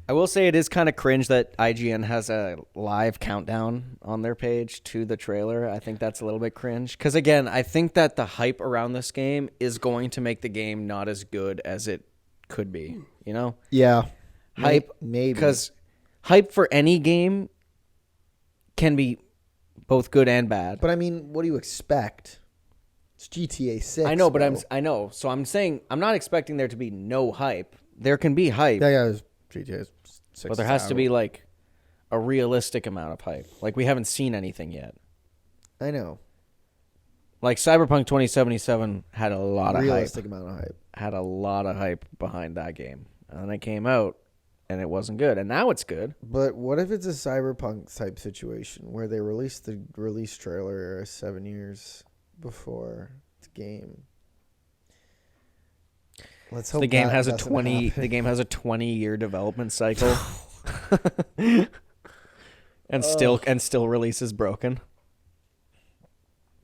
I will say it is kind of cringe that IGN has a live countdown on their page to the trailer. I think that's a little bit cringe. Because, again, I think that the hype around this game is going to make the game not as good as it could be. You know? Yeah. Hype. Maybe. Because hype for any game can be both good and bad. But, I mean, what do you expect? It's GTA 6. I know, but bro. I know. So I'm saying I'm not expecting there to be no hype. There can be hype. Yeah, GTA 6. But there has to be, like, a realistic amount of hype. Like, we haven't seen anything yet. I know. Like, Cyberpunk 2077 had a lot of hype. Realistic amount of hype. Had a lot of hype behind that game. And then it came out, and it wasn't good. And now it's good. But what if it's a Cyberpunk type situation where they release the release trailer 7 years before the game? Let's hope The game has doesn't happen. The game has a 20-year development cycle. and still releases broken.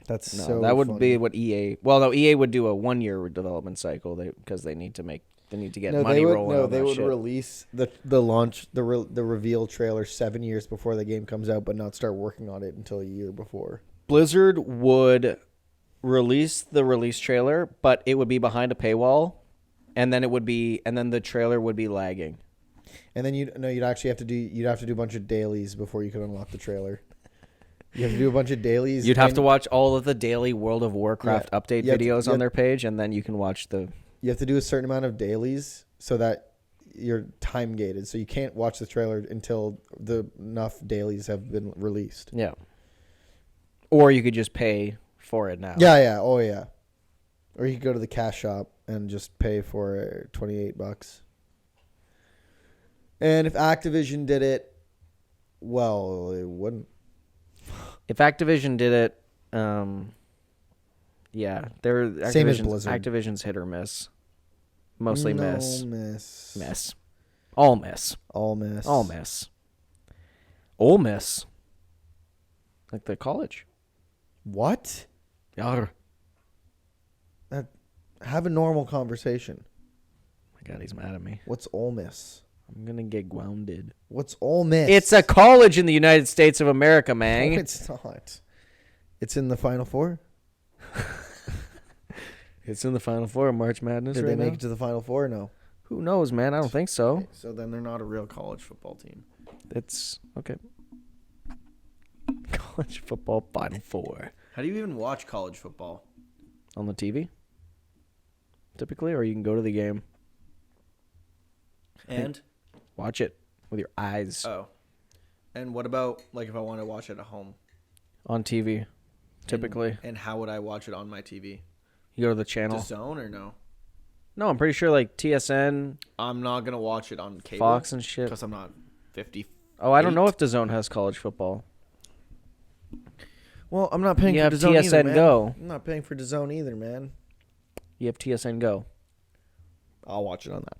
That's No, so that would funny. be what EA. Well, no, EA would do a 1-year development cycle because they need to get money rolling. No, on they that would shit. release the launch the reveal trailer 7 years before the game comes out, but not start working on it until a year before. Blizzard would release the release trailer, but it would be behind a paywall, and then the trailer would be lagging. And then you'd actually have to do a bunch of dailies before you could unlock the trailer. You have to do a bunch of dailies. You'd have to watch all of the daily World of Warcraft update videos on their page, and then you can watch the. You have to do a certain amount of dailies so that you're time gated. So you can't watch the trailer until enough dailies have been released. Yeah. Or you could just pay for it now. Yeah. Oh yeah. Or you could go to the cash shop and just pay for $28. And if Activision did it, well, it wouldn't. If Activision did it, yeah, Same as Blizzard. Activision's hit or miss. Mostly miss. Miss. All miss. All miss. All miss. Ole Miss. Like the college. What? Yarr. Have a normal conversation. My God, he's mad at me. What's Ole Miss? I'm gonna get grounded. What's Ole Miss? It's a college in the United States of America, man. No, it's not. It's in the Final Four. It's in the Final Four of March Madness Did right they make now. it to the Final Four? No. Who knows, man? I don't think so. Okay, so then they're not a real college football team. It's okay. College football Final Four How do you even watch college football? on the TV, typically, or you can go to the game, And watch it with your eyes and what about like if I want to watch it at home? on TV. Typically, And how would I watch it on my TV? you go to the channel. DAZN or no? No, I'm pretty sure like TSN, I'm not gonna watch it on cable. Fox, and shit. Because I'm not 50. Oh, I don't know if DAZN has college football. Well, I'm not paying You for have DAZN either, TSN man. Go. I'm not paying for DAZN either, man. You have TSN Go. I'll watch it on that.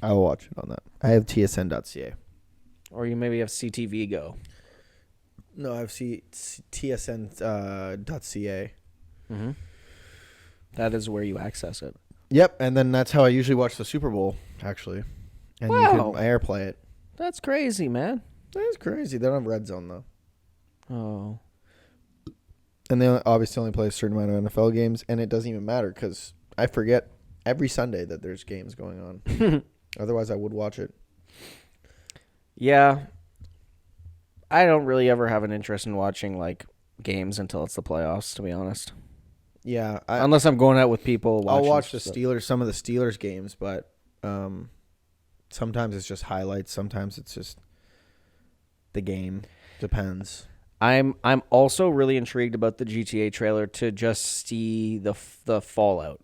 I'll watch it on that. I have tsn.ca. Or you maybe have CTV Go. No, I have tsn.ca. Mm-hmm. That is where you access it. Yep, and then that's how I usually watch the Super Bowl, actually. And you Wow. can airplay it. That's crazy, man. That's crazy. They don't have Red Zone, though. Oh. And they obviously only play a certain amount of NFL games, and it doesn't even matter because I forget every Sunday that there's games going on. Otherwise, I would watch it. Yeah. I don't really ever have an interest in watching like games until it's the playoffs, to be honest. Yeah, Unless I'm going out with people. I'll watching watch the stuff. Steelers, some of the Steelers games, but sometimes it's just highlights. Sometimes it's just the game. Depends. I'm also really intrigued about the GTA trailer to just see the fallout,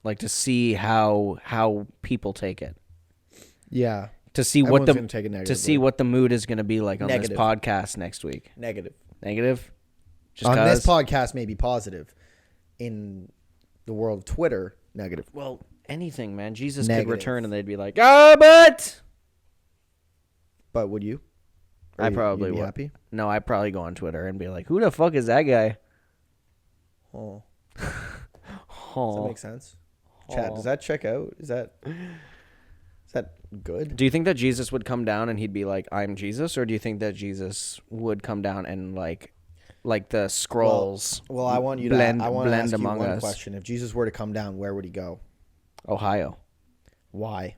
like to see how people take it, Yeah. to see Everyone's what the gonna take it to see negatively. what the mood is going to be like on Negative. this podcast next week. Negative. Negative. Just On this 'cause? podcast, may be positive. In the world of Twitter, negative. Well, anything, man. Jesus Negative. could return and they'd be like, "Ah, but." But would you? Or I probably you'd be would. happy? No, I'd probably go on Twitter and be like, "Who the fuck is that guy?" Oh. Does that Oh. make sense? Chat, does that check out? Is that good? Do you think that Jesus would come down and he'd be like, "I'm Jesus," or do you think that Jesus would come down and like the scrolls? Well, I want you to blend ask you among one us. question. If Jesus were to come down, where would he go? Ohio, Why?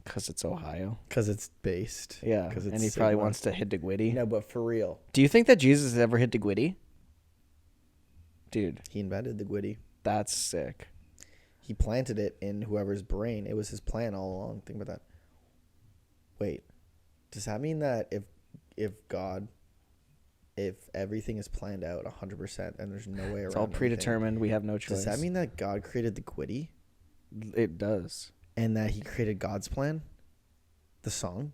because it's Ohio. Because it's based. Yeah, Because it's and he probably Sigma. wants to hit DeGwitty. No, but for real, Do you think that Jesus has ever hit DeGwitty? Dude, he invented the Gwitty. that's sick. He planted it in whoever's brain. It was his plan all along. Think about that. Wait, does that mean that if everything is planned out 100% and there's no way around It's all anything, predetermined. We have no choice. does that mean that God created the Gwitty It does. and that he created God's plan, the song?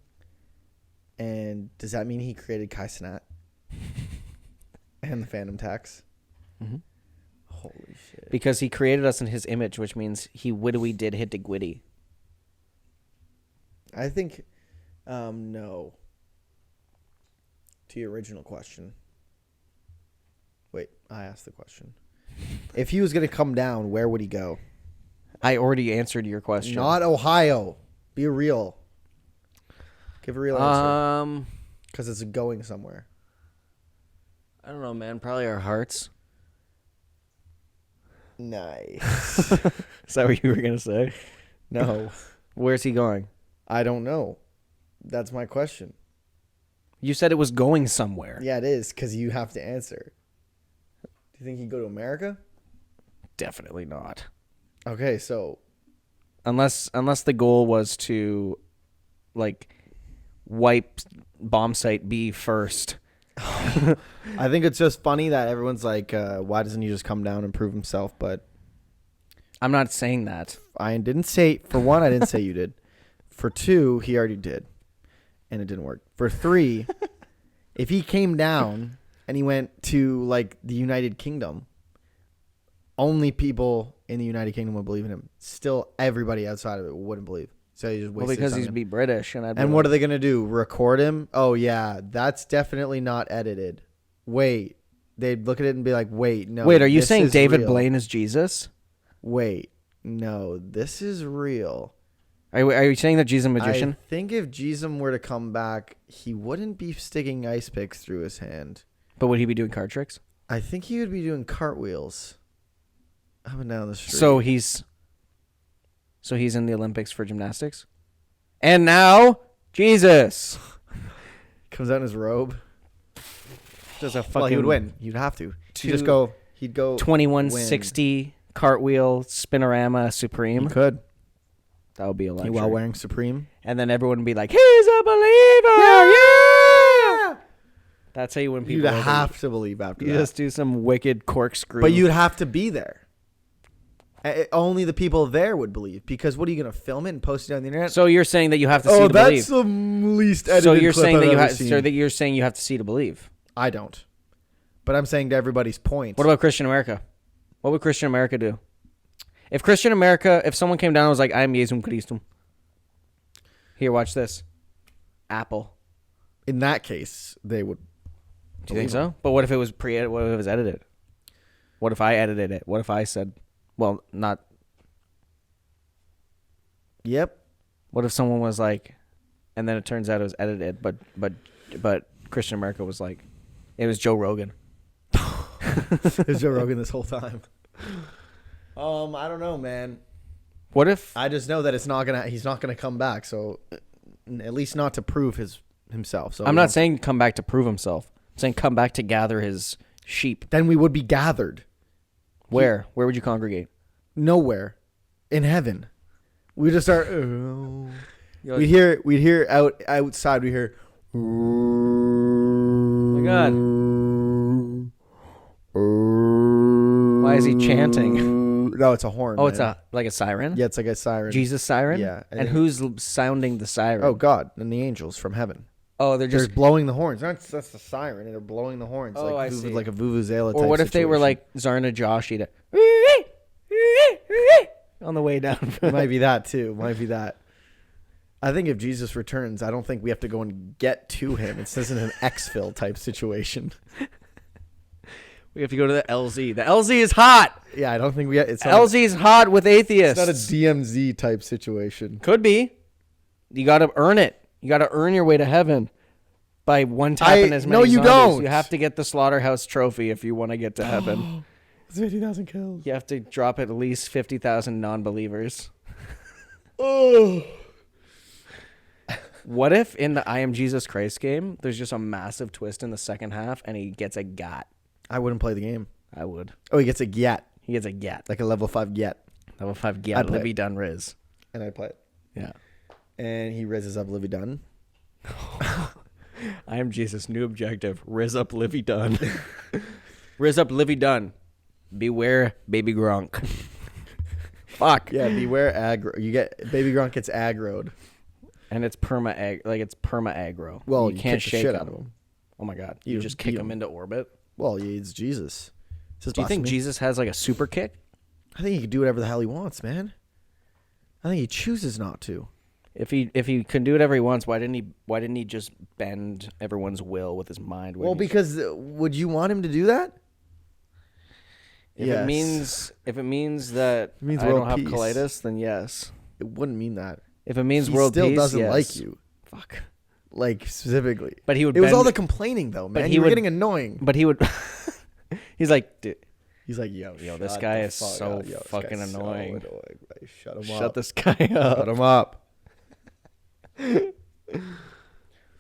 And does that mean he created Kai Cenat and the Phantom Tax? Mhm. Holy shit. Because he created us in his image, which means he widowy did hit DeGwitty. I think, no. To your original question. Wait, I asked the question. If he was going to come down, where would he go? I already answered your question. Not Ohio. Be real. Give a real answer. Because it's going somewhere. I don't know, man. Probably our hearts. Nice. Is that what you were gonna say? No, Where's he going? I don't know. That's my question. You said it was going somewhere. Yeah, it is, because you have to answer. Do you think he'd go to America? Definitely not. Okay, so Unless the goal was to, like, wipe bomb site B first. I think it's just funny that everyone's like, why doesn't he just come down and prove himself? But I'm not saying that. I didn't say, for one, I didn't say you did. For two, he already did. And it didn't work. For three, if he came down and he went to, like, the United Kingdom, only people in the United Kingdom would believe in him. Still, everybody outside of it wouldn't believe. So he just Well, wasted because his he's time. be British, and I'd be And like, what are they going to do? Record him? Oh, yeah, that's definitely not edited. Wait. They'd look at it and be like, wait, no. Wait, are you this saying is David real. Blaine is Jesus? Wait, no, this is real. Are you saying that Jesus is a magician? I think if Jesus were to come back, he wouldn't be sticking ice picks through his hand. But would he be doing card tricks? I think he would be doing cartwheels up and down the street. So he's in the Olympics for gymnastics? And now, Jesus. Comes out in his robe. Does a fucking Well, he would win. You'd have to. Two- He'd just go. He'd go. 2160 cartwheel spinorama supreme. He could. That would be a While lecture. wearing Supreme. And then everyone would be like, he's a believer. Yeah. That's how you win people You'd over. have to believe after You that. just do some wicked corkscrew. But you'd have to be there. Only the people there would believe. Because what are you going to film it and post it on the internet? So you're saying that you have to see to that's believe. the least edited So you're clip saying I've that ever seen. you're saying you have to see to believe. I don't. But I'm saying to everybody's point. What about Christian America? What would Christian America do? If Christian America, if someone came down and was like, I'm Jesum Christum. Here, watch this. Apple. In that case, they would. Do you think so? But what if it was pre-edited? What if it was edited? What if I edited it? What if I said, well, not. Yep. What if someone was like, and then it turns out it was edited, but Christian America was like, it was Joe Rogan. There's Joe Rogan this whole time. I don't know, man. What if I just know that he's not gonna come back. So at least not to prove himself. So I'm not saying come back to prove himself. I'm saying come back to gather his sheep. then we would be gathered Where? Where would you congregate? nowhere in heaven. We just start. You're We'd hear outside. We hear. Oh my God. Why is he chanting? No, it's a horn. Oh, it's man. like a siren? Yeah, it's like a siren. Jesus siren? Yeah, And who's sounding the siren? Oh, God, and the angels from heaven. Oh, they're They're just. blowing the horns. That's the siren, and they're blowing the horns. Oh, like I see. like a vuvuzela. Or type what if they were situation. like Zarna Joshi to. on the way down. It might be that too. Might be that. I think if Jesus returns, I don't think we have to go and get to him. It's isn't an exfil type situation. We have to go to the LZ. The LZ is hot. Yeah, I don't think we. It's LZ is hot with atheists. It's not a DMZ type situation. Could be. You got to earn it. You got to earn your way to heaven by one tapping as many. No, you zombies. don't. You have to get the slaughterhouse trophy if you want to get to heaven. It's 50,000 kills. You have to drop at least 50,000 non-believers. Oh. What if in the I Am Jesus Christ game, there's just a massive twist in the second half and he gets a gat? I wouldn't play the game. I would. Oh, he gets a get. He gets a gat. Like a level 5 get. Level 5 I'd gat. play Livy it. Dun Riz. And I'd play it. Yeah. And he rizzes up Livy Dunn. I Am Jesus. New objective. Riz up Livy Dun. Riz up Livy Dun. Beware baby Gronk. Fuck. Yeah, beware aggro. You get Baby Gronk gets aggroed. And it's perma aggro. Well, you can't kick the shake shit him. out of him. Oh my god. You You just kick beat him him. into orbit. Well, it's Jesus. It's his Do you think blasphemy. Jesus has like a super kick? I think he can do whatever the hell he wants, man. I think he chooses not to. If he can do whatever he wants, why didn't he just bend everyone's will with his mind? Well, because would you want him to do that? If it means that It means I world don't have peace. colitis, then yes. It wouldn't mean that. If it means He world still peace, doesn't yes. like you. Fuck. Like, specifically. But he would. It was bend- all the complaining, though, man. he You were would- getting annoying. But he would. He's like, dude, He's like, yo, this shut guy the is fuck so up. Yo, this fucking guy's so annoying. Like, shut him shut up. this guy up. Shut him up.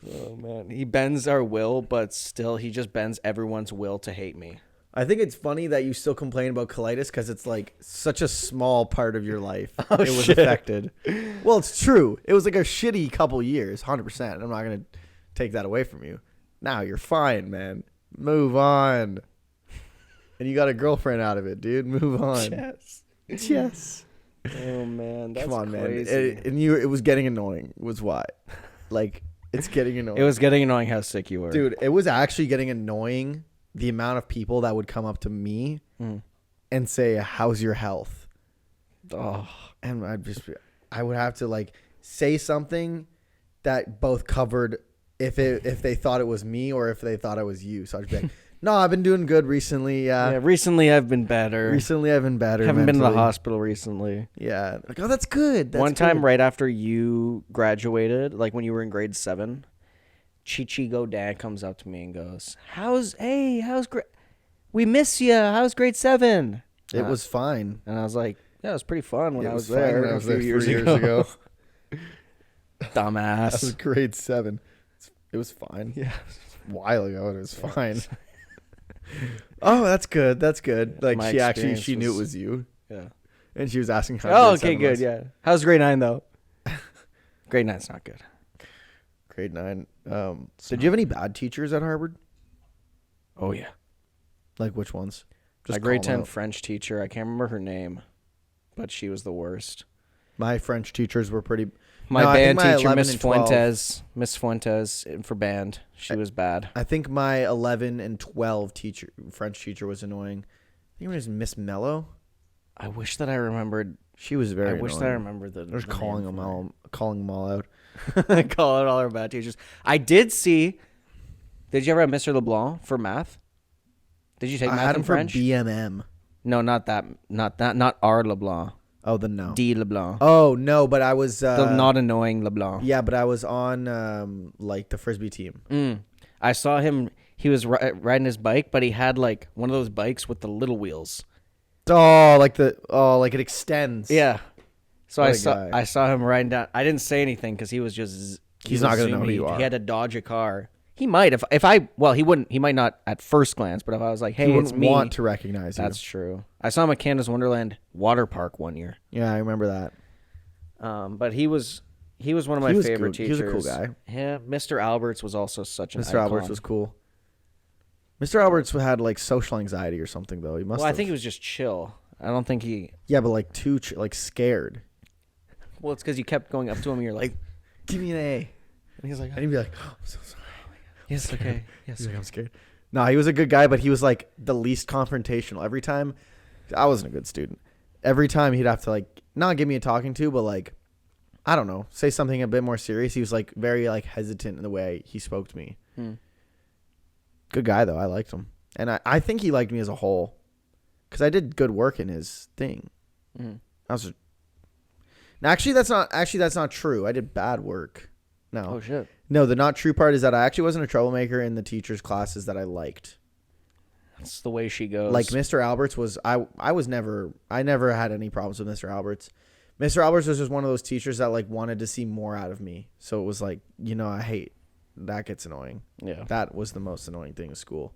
Oh man, he bends our will, but still, he just bends everyone's will to hate me. I think it's funny that you still complain about colitis because it's like such a small part of your life. Oh, it was shit. affected. Well, it's true. It was like a shitty couple years, 100%. I'm not going to take that away from you. Now you're fine, man. Move on. And you got a girlfriend out of it, dude. Move on. Yes. Yes. Oh man, that's Come on, crazy. man. It was getting annoying, was why. Like, it's getting annoying. It was getting annoying how sick you were, Dude, it was actually getting annoying the amount of people that would come up to me and say, how's your health? Oh, And I would have to like say something that both covered if they thought it was me or if they thought I was you. So I'd be like, no, I've been doing good recently. yeah. Recently, I've been better. Recently I've been better. Haven't been to the mentally. hospital recently. Yeah. Like, oh, that's good. That's One time, good. right after you graduated, like when you were in grade 7, Chichi Godin comes up to me and goes, how's we miss you. How's grade 7? It was fine. And I was like, yeah, it was pretty fun when It I was was fine there when I a was few there years 3 years ago. ago. Dumbass. That was grade 7. It was fine. Yeah. A while ago, it was fine. Oh, that's good. That's good. Like, My she experience knew it was- was you. Yeah. And she was asking how Oh, grade okay, 7 good. was. Yeah. How's grade 9 though? Grade 9's not good. Grade 9. Did you have any bad teachers at Harvard? Oh yeah. Like, which ones? My grade call 'em 10 out. French teacher. I can't remember her name, but she was the worst. My French teachers were pretty... My No, I think band my teacher, 11 Miss and 12 Miss Fuentes for band. She was bad. I think my 11 and 12 French teacher was annoying. I think it was Miss Mello. I wish that I remembered. She was very I annoying. wish that I remembered the. I was the calling name them all out. for her. Call out all our bad teachers. I did see. Did you ever have Mr. LeBlanc for math? Did you take I math had in him for French? BMM. No, not that. Not our LeBlanc. Oh, then no. D LeBlanc. Oh, no, but I was... The not annoying LeBlanc. Yeah, but I was on, like, the Frisbee team. I saw him. He was riding his bike, but he had like one of those bikes with the little wheels. Oh, like it extends. Yeah. So What I a saw guy. I saw him riding down. I didn't say anything because he was just. He's was not gonna know who zoomy. you are. He had to dodge a car. He might if I well he wouldn't he might not at first glance, but if I was like, hey, He it's wouldn't me, want to recognize you. that's true. I saw him at Canada's Wonderland water park one year. Yeah, I remember that. But he was one of my He was favorite good. teachers. He was a cool guy. Yeah, Mr. Alberts was also such an Mr. icon. Alberts was cool. Mr. Alberts had like social anxiety or something though. He must. Well, I have. think he was just chill. I don't think he. Yeah, but like like scared. Well, it's because you kept going up to him and you're like, Give me an A. and he's like, And he'd be like, oh, I'm so sorry. yes, okay, yes. He's like, I'm scared. No, he was a good guy, but he was like the least confrontational. Every time, I wasn't a good student. Every time he'd have to like not give me a talking to, but like, I don't know, say something a bit more serious. He was like very like hesitant in the way he spoke to me. Good guy though. I liked him. And I think he liked me as a whole because I did good work in his thing. I was actually that's not true. I did bad work. No. Oh shit. No, the not true part is that I actually wasn't a troublemaker in the teachers' classes that I liked. That's the way she goes. Like Mr. Alberts was I never had any problems with Mr. Alberts. Mr. Alberts was just one of those teachers that like wanted to see more out of me. So it was like, I hate that gets annoying. Yeah. That was the most annoying thing in school.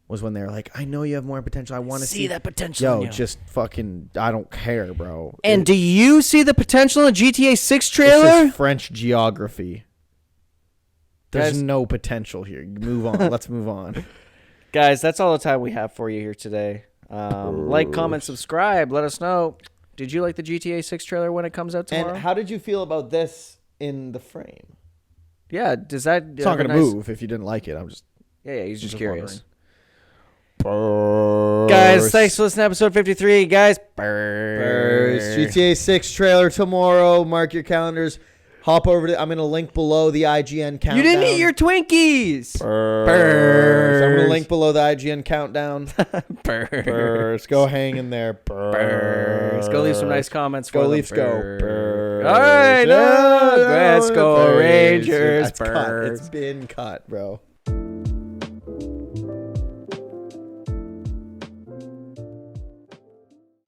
Was when they were like, I know you have more potential. I want to see that potential. Yo, just fucking, I don't care, bro. And do you see the potential in GTA 6 trailer? This is French geography. There's Guys, no potential here. Move on. Let's move on. Guys, that's all the time we have for you here today. Like, comment, subscribe. Let us know. Did you like the GTA 6 trailer when it comes out tomorrow? And how did you feel about this in the frame? Yeah, does that... It's not going to move if you didn't like it. I'm just... Yeah, he's just curious. Wondering. Guys, thanks for listening to episode 53. Guys, GTA 6 trailer tomorrow. Mark your calendars. Hop over to... I'm going to link below the IGN countdown. You didn't eat your Twinkies. I'm going to link below the IGN countdown. Go hang in there. Go leave some nice comments. Go for Leafs them. go. All right, let's go Rangers. It's cut. It's been cut, bro.